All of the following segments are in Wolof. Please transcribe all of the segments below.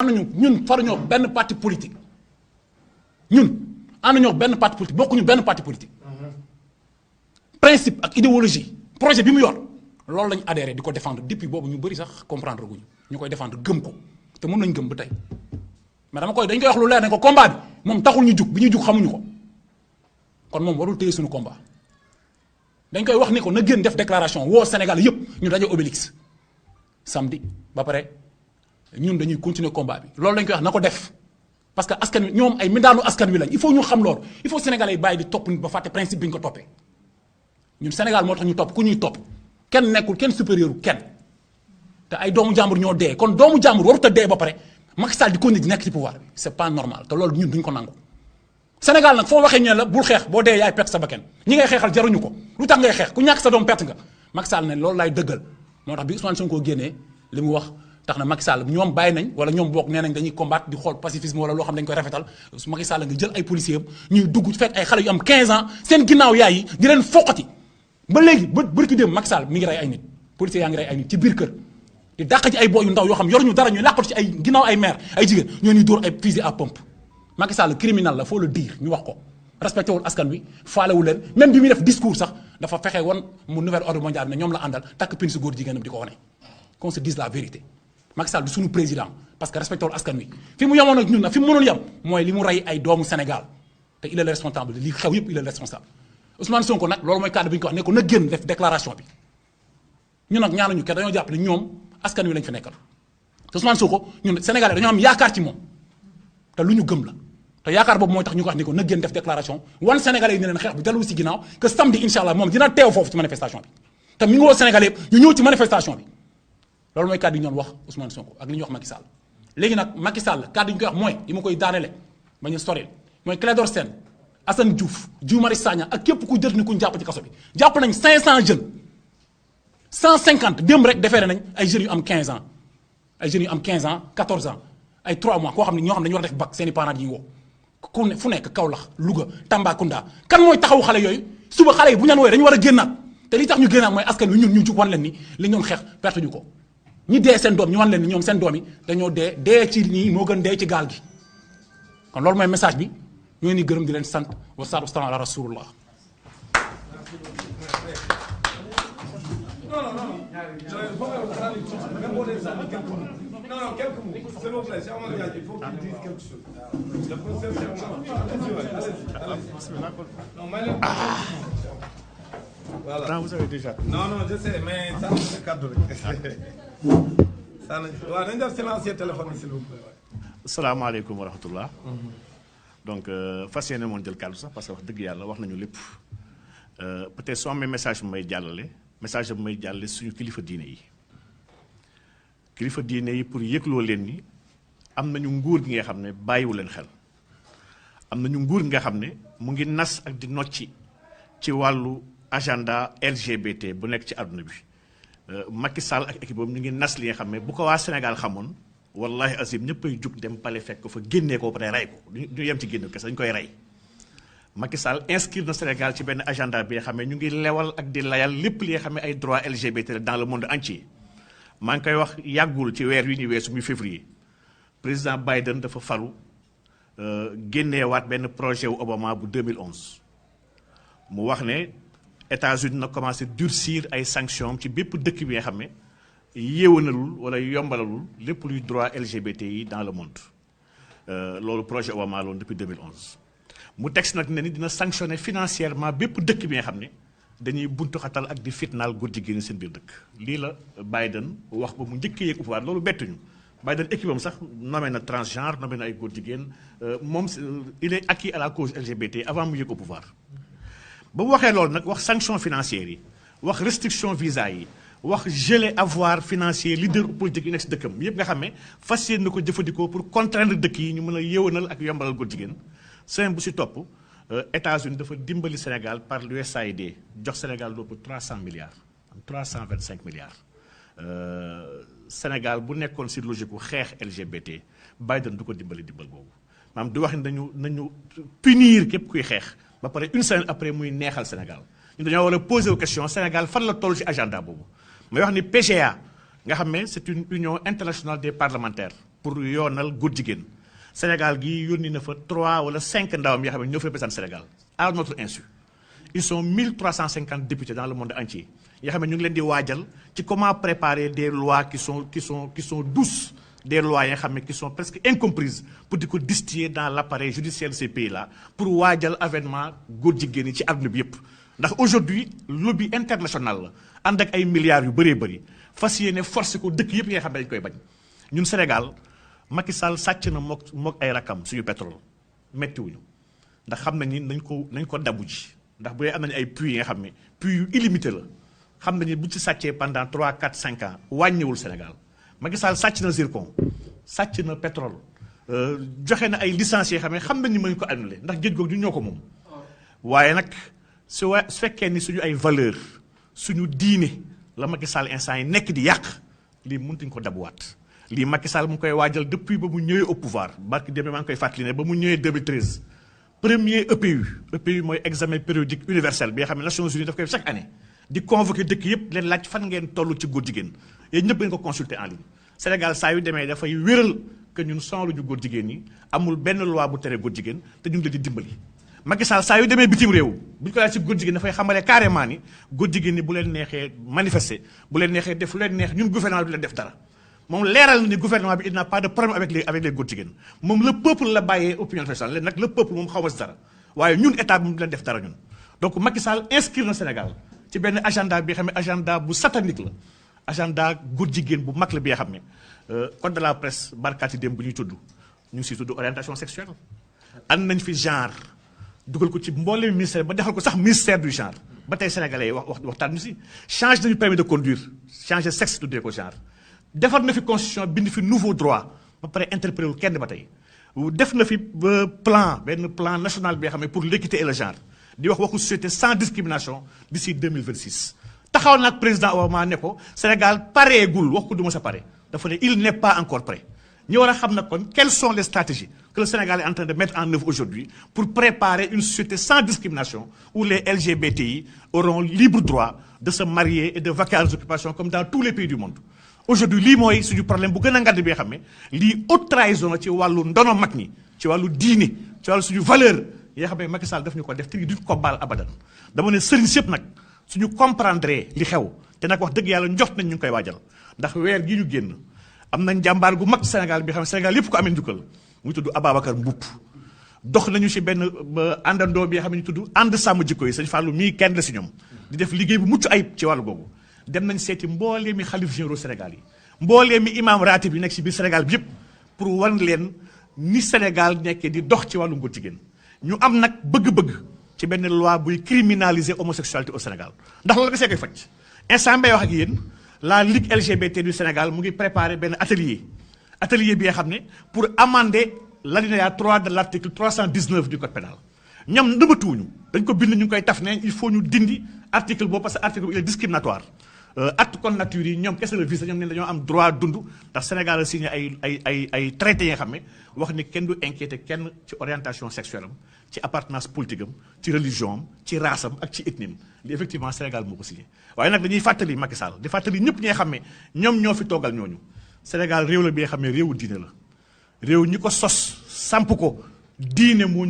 ñun faruñoo benn parti politique ñun ànduñoo benn parti politique bokkuñu benn parti politique principe ak idéologie projet bi mu yor loolu lañu adhéré di ko défendre depuis boobu ñu bëri sax comprendre guñu ñu koy défendre gëm ko te moom lañ gëm ba tey mais dañ koy wax lu leer ne ko combat bi moom taxul ñu jug bi ñuy jug xamuñu ko kon moom warul téye suñu combat dañ koy wax ni ko na génn def déclaration woo Sénégal yëpp ñu daje Obélix samedi ba pare ñun dañuy continuer combat bi loolu lañ koy wax na ko def parce que askan wi ñoom ay mindaanu askan wi lañ il faut ñu xam loolu il faut Sénégalais yi bàyyi di topp nit ba fàtte principe bi ñu ko toppee ñun Sénégal moo tax ñu topp ku ñuy topp kenn nekkul kenn supérieur kenn te ay doomu jàmbur ñoo dee kon doomu jàmbur warut a dee ba pare Macky Sall di continuer di nekk ci pouvoir bi c'est pas normal te loolu ñun duñ ko nangu. Sénégal nag foo waxee ñu ne la bul xeex boo dee yaay perte sa bakkan ñi ngay xeexal jaruñu ko lu tax ngay xeex ku ñàkk sa doom perte nga Macky Sall ne loolu laay dëggal moo tax bi Ousmane Sonko génnee li mu wax tax na Macky Sall ñoom bàyyi nañ wala ñoom bokk nee nañ dañuy combattre di xool pacifisme wala loo xam dañ koy rafetal su Macky Sall nga jël ay policiers am ñuy dugg fekk ay xale yu am 15 ans seen ginnaaw yaay yi di leen foqati ba léegi ba bërki dem Macky Sall mi ngi rey ay nit policiers yaa ngi rey ay nit ci biir kër di dàq ci ay boy yu ndaw yoo xam yoruñu dara ñuy làqatu ci ay ginnaaw ay maire ay jigéen ñoo ñuy dóor ay fusil à pompe Macky Sall criminel la faut le dire ñu wax ko respecté wul askan wi faalewu leen même bi muy def discours sax dafa fexe woon mu nouvel ordre mondial ne ñoom la àndal takk pin si góor jigéenam di ko wane qu'on se dise la vérité Macky Sall du suñu président parce que respecté wul askan wi fi mu yemoon ak ñun nag fi mu mënoon yem mooy li mu rey ay doomu Sénégal te il est le responsable li xew yëpp il est le responsable Ousmane Sonko nag loolu mooy cadre bi ñu ko wax ne ko na génn def déclaration bi ñun nag ñaanuñu kenn dañoo jàpp ne ñoom askan wi lañ fi nekkal te Ousmane Sonko ñun Sénégalais dañoo am yaakaar ci moom te lu ñu gëm la te yaakaar boobu mooy tax ñu ko wax ni ko na génn def déclaration wan Sénégalais yi ne leen xeex bi dellu si ginnaaw que samedi incha allah moom dina teew foofu ci manifestation bi te mi ngi woo Sénégalais yëpp ñu ñëw ci manifestation bi loolu mooy kàddu yi ñu doon wax Ousmane Sonko ak li ñuy wax Macky Sall léegi nag Macky Sall kàddu yi ñu koy wax mooy li ma koy daanele ba ñu soril mooy Clédor Sène Assane Diouf Guy Marius Sagna ak képp ku jot ni ku ñu jàpp ci kaso bi jàpp nañ 500 jeunes 150 démb rek defeere nañ ay jeunes yu am 15 ans ay jeunes yu am 15 ans 14 ans ay 3 mois koo xam ne ñoo xam ne dañu war a def bac seen i parents yi woo ku ne fu nekk Kaolack Louga Tambacounda kan mooy taxawu xale yooyu suba xale yi bu ñu leen wooyee dañu war a génnaat te li tax ñu génnaat mooy askan wi ñun ñu jug wan leen ni li ñu doon xeex perte ñu ko ñi dee seen doom ñu wan leen ni ñoom seen doom yi dañoo dee ci nii moo gën dee ci gaal gi kon loolu mooy message bi ñoo ni gërëm di leen sant wa salaatu wa salaam ala rasulullah. Non, quelques mots. S'il vous plaît, Cheikh Omar Diagne, il faut qu'il dise quelque chose. Le professeur Cheikh Omar. Allez-y. Voilà. Vous avez déjà. Non, je sais, mais ça c'est cadre. Ça nañ def silencieux téléphone s'il vous plaît. Asalaamaaleykum wa rahmatullah. Donc fas yéene moon jël kàddu sax parce que wax dëgg yàlla wax nañu lépp peut-être soo amee message bi may jàllale suñu kilifa diine yi. kilifa diine yi pour yëgloo leen ni am nañu nguur gi nga xam ne bàyyiwu leen xel am nañu nguur gi nga xam ne mu ngi nas ak di nocci ci wàllu agenda LGBT bu nekk ci àdduna bi Macky Sall ak équipe boobu ñu ngi nas li nga xam ne bu ko waa Sénégal xamoon wallahi azim ñëppay jug dem pale fekk ko fa génnee ko ba pare rey ko ñu yem ci génn kese dañu koy rey Macky Sall inscrire na Sénégal ci benn agenda bi nga xam ne ñu ngi lewal ak di layal lépp li nga xam ne ay droits LGBT dans le monde entier. maa ngi koy wax yàggul ci weer wi ñu weesu muy février président Biden dafa falu génneewaat benn projet wu Obama bu 2011 mu wax ne États-Unis na commencé durcir ay sanctions ci bépp dëkk bi nga xam ne yéewanalul wala yombalalul lépp luy droit LGBT yi dans le monde loolu projet Obama loolu depuis 2011 mu teg si nag ne ni dina sanctionner financièrement bépp dëkk bi nga xam ne dañuy buntu xatal ak di fitnaal góor jigéen seen biir dëkk lii la Biden wax ba mu njëkkee yeeg pouvoir loolu bettuñu Biden équipe am sax nommé na transgenre nommé na ay góor jigéen moom il est acquis à la cause LGBT avant mu yëg au pouvoir ba mu waxee loolu nag wax sanction financières yi wax restriction visa yi wax gelé avoir financier leader politique yi nekk si dëkkam yëpp nga xam ne fas yéene na ko jëfandikoo pour contraindre dëkk yi ñu mën a yéwanal ak yombalal góor jigéen seen bu si topp États-Unis dafa dimbali Sénégal par l'USAID jox Sénégal lu ëpp 300 milliards 325 milliards Sénégal bu nekkoon si logique gu xeex LGBT Biden du ko dimbal boobu maanaam du wax ni nañu punir képp kuy xeex ba pare une semaine après muy neexal Sénégal ñu dañoo war a poser question Sénégal fan la toll ci agenda boobu may wax ni PGA nga xam ne c'est une union internationale des parlementaires pour yoonal góor jigéen Sénégal gi yónni na fa 3 wala 5 ndawam yoo xam ne ñoo fa représenté Sénégal à notre insu. Ils sont 1350 députés dans le monde entier yoo xam ne ñu ngi leen di waajal ci comment préparer des lois qui sont douces, des lois yoo xam ne qui sont presque incomprises pour di ko distiller dans l'appareil judiciaire de ces pays là pour waajal avènement góor jigéen yi ci àdduna bi yëpp. ndax aujourd'hui lobby international la ànd ak ay milliards yu bëree bëri fas yéene forcé ko dëkk yëpp yi nga xam ne dañ koy bañ ñun Sénégal Macky Sall sàcc na mook ay rakam suñu pétrole méttiwuñu ndax xam nañ ni nañ ko dabu ji ndax bu dee am nañu ay puits yi nga xam ne puits yu illimité la xam nañu bu ci sàccee pendant 3 4 5 ans wàññiwul Sénégal Macky Sall sàcc na zircon sàcc na pétrole joxe na ay licences yoo xam ne xam nañu mën ko annulé ndax géej googu du ñoo ko moom waaye nag su fekkee ni suñu ay valeur suñu diine la Macky Sall instant yi nekk di yàq lii mëntuñ ko dabuwaat lii Macky Sall mu ngi koy waajal depuis ba mu ñëwee au pouvoir barki démb maa ngi koy fàttali ne ba mu ñëwee 2013 premier EPU mooy examen périodique universel bi nga xam ne Nations Unies daf koy chaque année di convoquer dëkk yëpp leen laaj fan ngeen toll ci góor jigéen yéen ñëpp ngeen ko consulter en ligne Sénégal saa yu demee dafay wéral que ñun sonluñu góor jigéen ñi amul benn loi bu tere góor jigéen te ñu ngi leen di dimbali. Macky Sall saa yu demee bitim réew bu ñu ko laaj ci góor jigéen dafay xamale carrément ni góor jigéen ñi bu leen neexee manifester bu leen neexee def lu leen neex ñun gouvernement bi du leen def dara moom leeral na ni gouvernement bi il n'a pas de problème avec les góor jigéen moom le peuple la bàyyee opinion nationale leen nag le peuple moom xaw ma si dara waaye ñun état bi mu leen def dara ñun. donc Macky Sall inscrire na Sénégal ci benn agenda bi nga xam ne agenda bu satanique la agenda góor jigéen bu mag la bi nga xam ne code de la presse barkaati démb bu ñuy tudd ñu ngi siy tudd orientation sexuelle ànd nañ fi genre. dugal ko ci mboolem ministère ba defal ko sax ministère du genre ba tey sénégalais yi waxtaan ñu si change nañu permis de conduire changer sexe tuddee ko genre defar na fi constitution bind fi nouveau droit ba pare interpellé wul kenn ba tey def na fi benn plan national bi nga xam ne pour l'équité et le genre di waxu société sans discrimination d'ici 2026 taxaw na ak président Obama ne ko Sénégal pareegul wax ko du ma sa pare dafa ne il n'est pas encore prêt ñu war a xam nag kon quelles sont les stratégies que le Sénégal est en train de mettre en œuvre aujourd'hui pour préparer une société sans discrimination où les LGBTI auront libre droit de se marier et de vaquer à leurs occupations comme dans tous les pays du monde. Aujourd'hui lii mooy suñu problème bu gën a ngand bi nga xam ne lii haute trahison la ci wàllu ndono mag ñi ci wàllu diine ci wàllu suñu valeur yi nga xam ne Macky Sall daf ñu ko def te duñ ko baal abadan dama ne sëriñ sëpp nag suñu comprendre li xew te nag wax dëgg yàlla njort nañ ñu ngi koy waajal ndax weer gi ñu génn am nañ jàmbaar gu mag Sénégal bi xam ne Sénégal yëpp ko amee njukkal muy tudd Ababacar Mboup dox nañu si benn àndandoo bi nga xam ne ñu tudd ànd sàmm jikko yi sëñ Fallou mii kenn la si ñoom di def liggéey bu mucc ayib ci wàllu googu dem nañ seeti mboolee mi xalif généraux Sénégal yi mboolee mi imam ratib yi nekk si biir Sénégal bi yëpp pour wan leen ni Sénégal nekkee di dox ci wàllu ngóor jigéen ñu am nag bëgg-bëgg ci benn loi buy criminaliser homosexualité au Sénégal ndax loolu nga see koy faj instant mbay wax ak yéen la Ligue LGBT du Sénégal mu ngi préparé benn atelier bi nga xam ne pour amender l'alinéa 3 de l'article 319 du code pénal ñoom nëbatuwuñu dañ ko bind ñu ngi koy taf ne il faut ñu dindi article boobu parce que article boobu il est discriminatoire acte contre nature yi ñoom kese la visa ñoom ne dañoo am droit dund ndax Sénégal a signé ay traités yi nga xam ne wax ni kenn du inquiété kenn ci orientation sexuelle am ci appartenance politique am ci religion am ci race am ak ci ethnie am li effectivement Sénégal moo ko signé waaye nag dañuy fàttali Macky Sall di fàttali ñëpp ñi nga xam ne ñoom ñoo fi toogal ñooñu Sénégal réew la bi nga xam ne réewu diine la réew ñi ko sos samp ko diine moo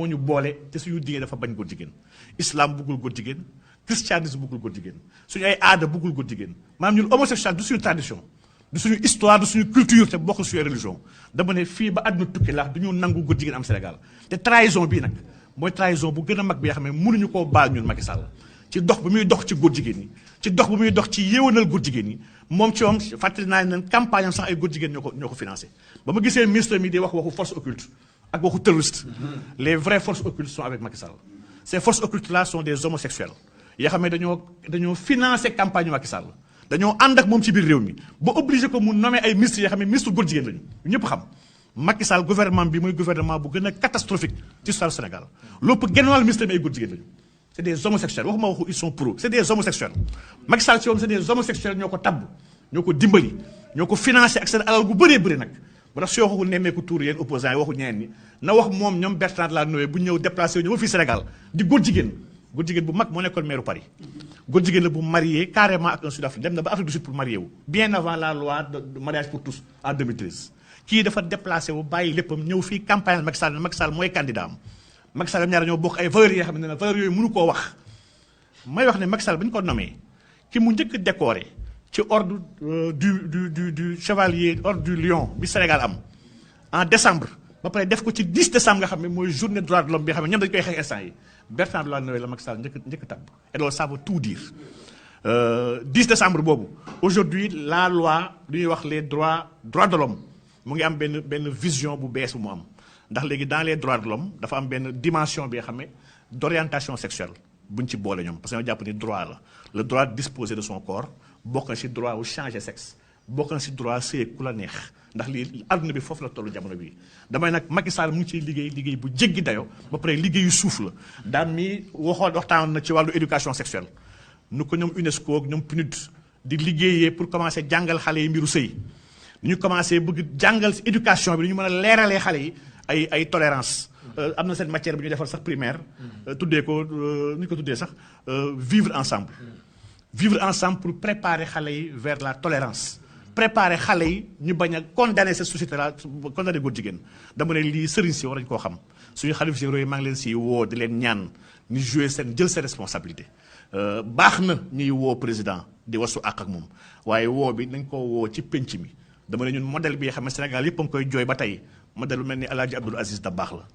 ñu boole te suñu diine dafa bañ góor jigéen islam buggul góor jigéen christianisme buggul góor jigéen suñu ay aada buggul góor jigéen maanaam ñun homosexuel du suñu tradition du suñu histoire du suñu culture te bokkul suñu religion dama ne fii ba àdduna tukki laax du ñu nangu góor jigéen am Sénégal te trahison bii nag mooy trahison bu gën a mag bi nga xam ne mënuñu koo baal ñun Macky Sall ci dox bu muy dox ci góor jigéen ñi ci dox bu muy dox ci yéwénal góor jigéen ñi moom ci moom fàttali naa ne campagne am sax ay góor jigéen ñoo ko financé ba ma gisee ministre mi di waxu force occulte ak waxu terroriste les vraies forces occultes sont avec Macky Sall ces forces occultes là sont des homosexuels yoo xam ne dañoo financé campagne Macky Sall dañoo ànd ak moom ci biir réew mi ba obligé ko mu nommé ay ministres yoo xam ne ministre góor jigéen lañu ñëpp xam Macky Sall gouvernement bi mooy gouvernement bu gën a catastrophique ci histoire Sénégal lépp genn wàll ministre mi ay góor jigéen lañu c'est des homosexuels waxuma waxu ils sont pro c'est des homosexuels Macky Sall ci moom c'est des homosexuels ñoo ko tabb ñoo ko dimbali ñoo ko financé ak seen alal gu bëree bëri nag ba tax si waxu nemmeeku tuur yéen opposants yi waxu ñeneen ñi na wax moom ñoom Bertrand Delanoë bu ñëw déplacé wu ñëw ba fii Sénégal di góor jigéen bu mag moo nekkoon maire Paris góor jigéen la bu marié carrément ak un Sud-Afrique dem na ba Afrique du Sud pour marié wu bien avant la loi de mariage pour tous en 2013 kii dafa déplacé wu bàyyi léppam ñëw fii campagne Macky Sall mooy candidat am Macky Sall ñaar ñoo bokk ay valeurs yoo xam ne valeurs yooyu mënu koo wax may wax ne Macky Sall bu ñu ko nommé ki mu njëkk décoré ci ordre du chevalier ordre du lion bi Sénégal am en décembre ba pare def ko ci 10 décembre nga xam ne mooy journée droit de l'homme bi nga xam ne ñoom dañu koy xeex instant yi Bertrand Delanoë la Macky Sall njëkk tabb et loolu ça veut tout dire 10 décembre boobu aujourd'hui la loi lu ñuy wax les droits de l'homme mu ngi am benn vision bu bees bu mu am ndax léegi dans les droits de l'homme dafa am benn dimension bi nga xam ne d'orientation sexuelle buñ ci boole ñoom parce que ñoo jàpp ni droit la le droit de disposer de son corps bokk na ci droit wu changer sexe bokk na ci droit sëy ku la neex ndax lii àdduna bi foofu la tollu jamono bii damay nag Macky Sall mu ngi ciy liggéey bu jéggi dayo ba pare liggéeyu suuf la daan mi waxtaan na ci wàllu éducation sexuelle nu ko ñoom UNESCO ak ñoom PNUD di liggéeyee pour commencer jàngal xale yi mbiru sëy ñu commencé bëgg jàngal ci éducation bi ñu mën a leeralee xale yi ay tolérance am na seen matière bi ñu defal sax primaire tuddee ko ñu ko tuddee sax vivre ensemble pour préparer xale yi vers la tolérance préparer xale yi ñu bañ a condamner cette société là condamner góor jigéen dama ne lii sëriñ si war nañu koo xam suñu xalif généraux yi maa ngi leen si woo di leen ñaan ñu jouer jël seen responsabilité baax na ñuy woo président di wasu àq ak moom waaye woo bi nañ koo woo ci penc mi dama ne ñun modèle bi nga xam ne Sénégal yëpp a ngi koy jooy ba tey modèle bu mel ni El Hadj Abdoul Aziz Dabakh la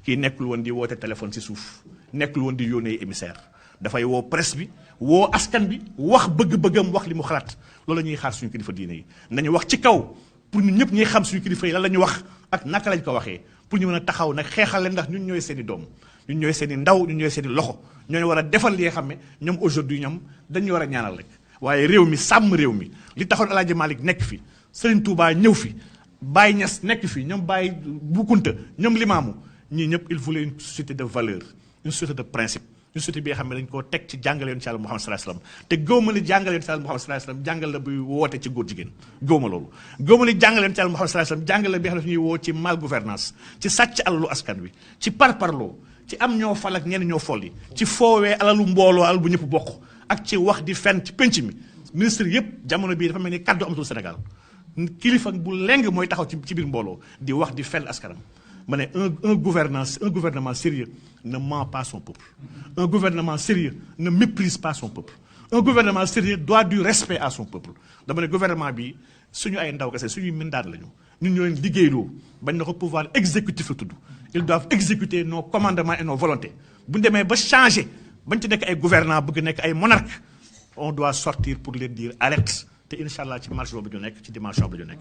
kii nekkul woon di woote téléphone si suuf nekkul woon di yónnee émissaire dafay woo presse bi woo askan bi wax bëgg-bëggam wax li mu xalaat loolu la ñuy xaar suñu kilifa diine yi nañu wax ci kaw pour ñun ñëpp ñuy xam suñu kilifa yi lan la ñu wax ak naka lañ ko waxee pour ñu mën a taxaw nag xeexal leen ndax ñun ñooy seen i doom ñun ñooy seen i ndaw ñun ñooy seen i loxo ñooñu war a defal li nga xam ne ñoom aujourd'hui ñoom dañu war a ñaanal rek waaye réew mi sàmm réew mi li taxoon El Hadj Malick nekk fi Serigne Touba ñëw fi Baye Niass nekk fi ñoom Baye Boukounta ñoom Limamou ñii ñëpp il voulait une société de valeur une société de principe une société bi nga xam ne dañu koo teg ci jàngale yoon ci Yàlla Muhammad sallallahu alayhi wasallam te gëwma ni jàngale yoon ci Yàlla Muhammad sallallahu alayhi wasallam jàngal la buy woote ci góor jigéen gëwma loolu gëwma ni jàngale yoon ci Yàlla Muhammad sallallahu alayhi wasallam jàngale la bi nga xam ne ñuy woo ci mal gouvernance ci sàcc alalu askan wi ci parparloo ci am ñoo fal ak ñenn ñoo folli ci foowee alalu mbooloo alal bu ñëpp bokk ak ci wax di fenn ci penc mi ministre yëpp jamono bii dafa mel ni kaddu amatul Sénégal kilifa bu leng mooy taxaw ci biir mbooloo di wax di fenn askanam ma ne un gouvernement sérieux ne ment pas son peuple un gouvernement sérieux ne méprise pas son peuple un gouvernement sérieux doit du respect à son peuple dama ne gouvernement bi suñu ay ndaw kese suñuy mindaan lañu ñun ñoo leen liggéeyloo bañ na ko pouvoir exécutif la tudd ils doivent exécuter nos commandements et nos volontés bu ñu demee ba changer bañ ci nekk ay gouvernants bëgg nekk ay monarques on doit sortir pour leen dire arrête te incha allah ci marche boobu ñu nekk ci dimension bi ñu nekk